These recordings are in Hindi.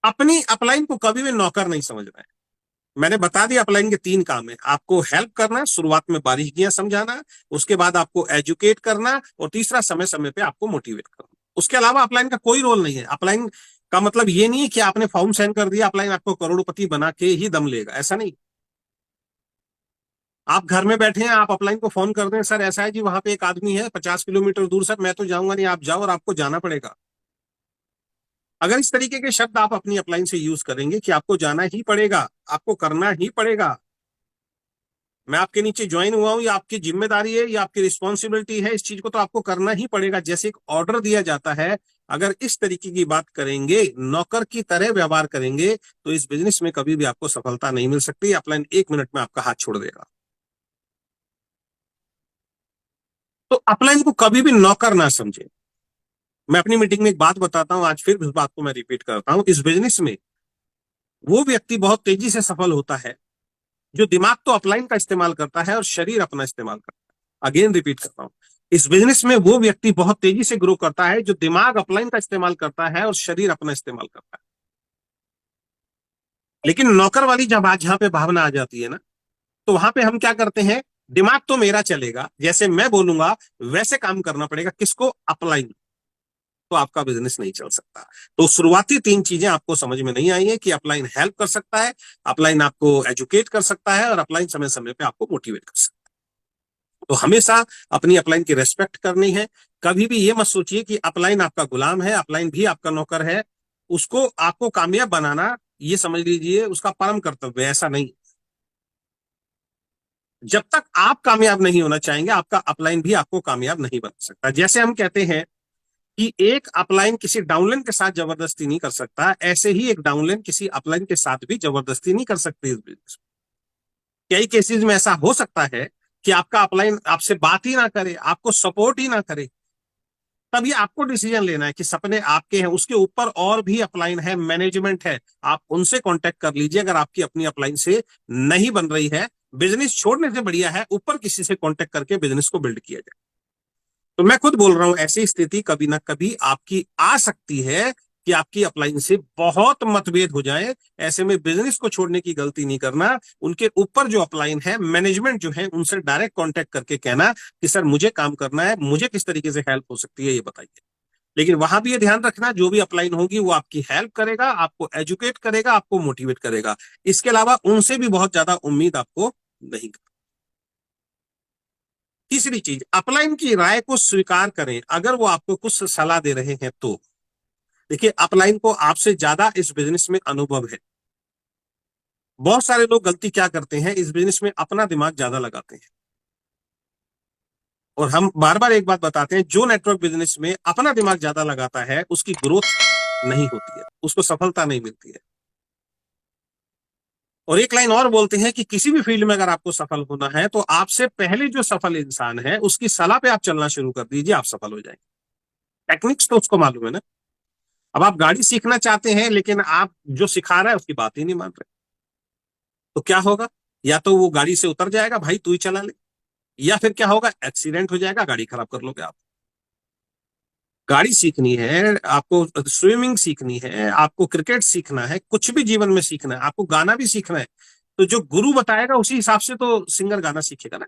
अपनी अपलाइन को कभी भी नौकर नहीं समझना है। मैंने बता दिया अपलाइन के 3 काम है, आपको हेल्प करना, शुरुआत में बारीकियां समझाना, उसके बाद आपको एजुकेट करना, और तीसरा समय समय पे आपको मोटिवेट करना। उसके अलावा अपलाइन का कोई रोल नहीं है। अपलाइन का मतलब ये नहीं है कि आपने फॉर्म साइन कर दिया अपलाइन आपको करोड़पति बना के ही दम लेगा, ऐसा नहीं। आप घर में बैठे हैं, आप अपलाइन को फोन कर दें, सर ऐसा है जी वहां पे एक आदमी है 50 किलोमीटर दूर, सर मैं तो जाऊंगा नहीं, आप जाओ, और आपको जाना पड़ेगा। अगर इस तरीके के शब्द आप अपनी अपलाइन से यूज करेंगे कि आपको जाना ही पड़ेगा, आपको करना ही पड़ेगा, मैं आपके नीचे ज्वाइन हुआ हूं, ये आपकी जिम्मेदारी है, ये आपकी रिस्पॉन्सिबिलिटी है, इस चीज को तो आपको करना ही पड़ेगा, जैसे एक ऑर्डर दिया जाता है, अगर इस तरीके की बात करेंगे, नौकर की तरह व्यवहार करेंगे, तो इस बिजनेस में कभी भी आपको सफलता नहीं मिल सकती। अपलाइन 1 मिनट में आपका हाथ छोड़ देगा। तो अपलाइन को कभी भी नौकर ना समझे। मैं अपनी मीटिंग में एक बात बताता हूं, आज फिर इस बात को मैं रिपीट करता हूं, इस बिजनेस में वो व्यक्ति बहुत तेजी से सफल होता है जो दिमाग तो अपलाइन का इस्तेमाल करता है और शरीर अपना इस्तेमाल करता है। अगेन रिपीट करता हूं, इस बिजनेस में वो व्यक्ति बहुत तेजी से ग्रो करता है जो दिमाग अपलाइन का इस्तेमाल करता है और शरीर अपना इस्तेमाल करता है। लेकिन नौकर वाली जब आज जहां पे भावना आ जाती है ना, तो वहां पे हम क्या करते हैं, दिमाग तो मेरा चलेगा, जैसे मैं बोलूंगा वैसे काम करना पड़ेगा, किसको, अपलाइन। तो आपका बिजनेस नहीं चल सकता। तो शुरुआती 3 चीजें आपको समझ में नहीं आई है कि अपलाइन हेल्प कर सकता है, अपलाइन आपको एजुकेट कर सकता है, और अपलाइन समय समय पे आपको मोटिवेट कर सकता है। तो हमेशा अपनी अपलाइन की रेस्पेक्ट करनी है। कभी भी ये मत सोचिए कि अपलाइन आपका गुलाम है, अपलाइन भी आपका नौकर है, उसको आपको कामयाब बनाना ये समझ लीजिए उसका परम कर्तव्य है, ऐसा नहीं। जब तक आप कामयाब नहीं होना चाहेंगे, आपका अपलाइन भी आपको कामयाब नहीं बना सकता। जैसे हम कहते हैं कि एक अपलाइन किसी डाउनलाइन के साथ जबरदस्ती नहीं कर सकता, ऐसे ही एक डाउनलाइन किसी अपलाइन के साथ भी जबरदस्ती नहीं कर सकती इस बिजनेस में। कई केसेस में ऐसा हो सकता है कि आपका अपलाइन आपसे बात ही ना करे, आपको सपोर्ट ही ना करे, तब ये आपको डिसीजन लेना है कि सपने आपके हैं, उसके ऊपर और भी अपलाइन है, मैनेजमेंट है, आप उनसे कांटेक्ट कर लीजिए। अगर आपकी अपनी अपलाइन से नहीं बन रही है, बिजनेस छोड़ने से बढ़िया है ऊपर किसी से कांटेक्ट करके बिजनेस को बिल्ड किया जाए। तो मैं खुद बोल रहा हूं, ऐसी स्थिति कभी ना कभी आपकी आ सकती है कि आपकी अपलाइन से बहुत मतभेद हो जाए। ऐसे में बिजनेस को छोड़ने की गलती नहीं करना, उनके ऊपर जो अपलाइन है, मैनेजमेंट जो है, उनसे डायरेक्ट कांटेक्ट करके कहना कि सर मुझे काम करना है, मुझे किस तरीके से हेल्प हो सकती है ये बताइए। लेकिन वहां भी ये ध्यान रखना, जो भी अपलाइन होगी वो आपकी हेल्प करेगा, आपको एजुकेट करेगा, आपको मोटिवेट करेगा। इसके अलावा उनसे भी बहुत ज्यादा उम्मीद आपको नहीं। तीसरी चीज, अपलाइन की राय को स्वीकार करें अगर वो आपको कुछ सलाह दे रहे हैं तो। देखिए, अपलाइन को आपसे ज्यादा इस बिजनेस में अनुभव है। बहुत सारे लोग गलती क्या करते हैं, इस बिजनेस में अपना दिमाग ज्यादा लगाते हैं। और हम बार बार एक बात बताते हैं, जो नेटवर्क बिजनेस में अपना दिमाग ज्यादा लगाता है उसकी ग्रोथ नहीं होती है, उसको सफलता नहीं मिलती है। और एक लाइन और बोलते हैं कि किसी भी फील्ड में अगर आपको सफल होना है तो आपसे पहले जो सफल इंसान है उसकी सलाह पे आप चलना शुरू कर दीजिए, आप सफल हो जाएंगे। टेक्निक्स तो उसको मालूम है ना। अब आप गाड़ी सीखना चाहते हैं लेकिन आप जो सिखा रहा है उसकी बात ही नहीं मान रहे, तो क्या होगा, या तो वो गाड़ी से उतर जाएगा, भाई तू ही चला ले, या फिर क्या होगा, एक्सीडेंट हो जाएगा, गाड़ी खराब कर लोगे आप। गाड़ी सीखनी है आपको, स्विमिंग सीखनी है आपको, क्रिकेट सीखना है, कुछ भी जीवन में सीखना है आपको, गाना भी सीखना है, तो जो गुरु बताएगा उसी हिसाब से तो सिंगर गाना सीखेगा ना।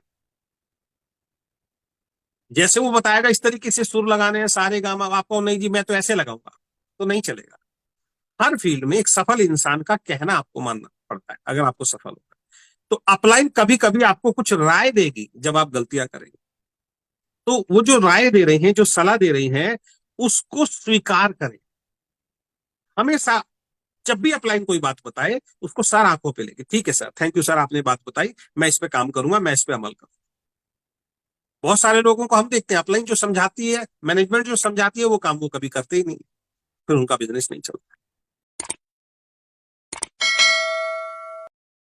जैसे वो बताएगा इस तरीके से सुर लगाने हैं सारे गामा, आपको नहीं जी मैं तो ऐसे लगाऊंगा, तो नहीं चलेगा। हर फील्ड में एक सफल इंसान का कहना आपको मानना पड़ता है अगर आपको सफल होना है। तो अपलाइन कभी कभी आपको कुछ राय देगी जब आप गलतियां करेंगे, तो वो जो राय दे रहे हैं, जो सलाह दे रही हैं, उसको स्वीकार करें। हमेशा जब भी अपलाइन कोई बात बताए उसको सर आंखों पे लेके, ठीक है सर, थैंक यू सर, आपने बात बताई, मैं इस पे काम करूंगा, मैं इस पे अमल करूंगा। बहुत सारे लोगों को हम देखते हैं, अपलाइन जो समझाती है, मैनेजमेंट जो समझाती है, वो काम वो कभी करते ही नहीं, फिर उनका बिजनेस नहीं चलता।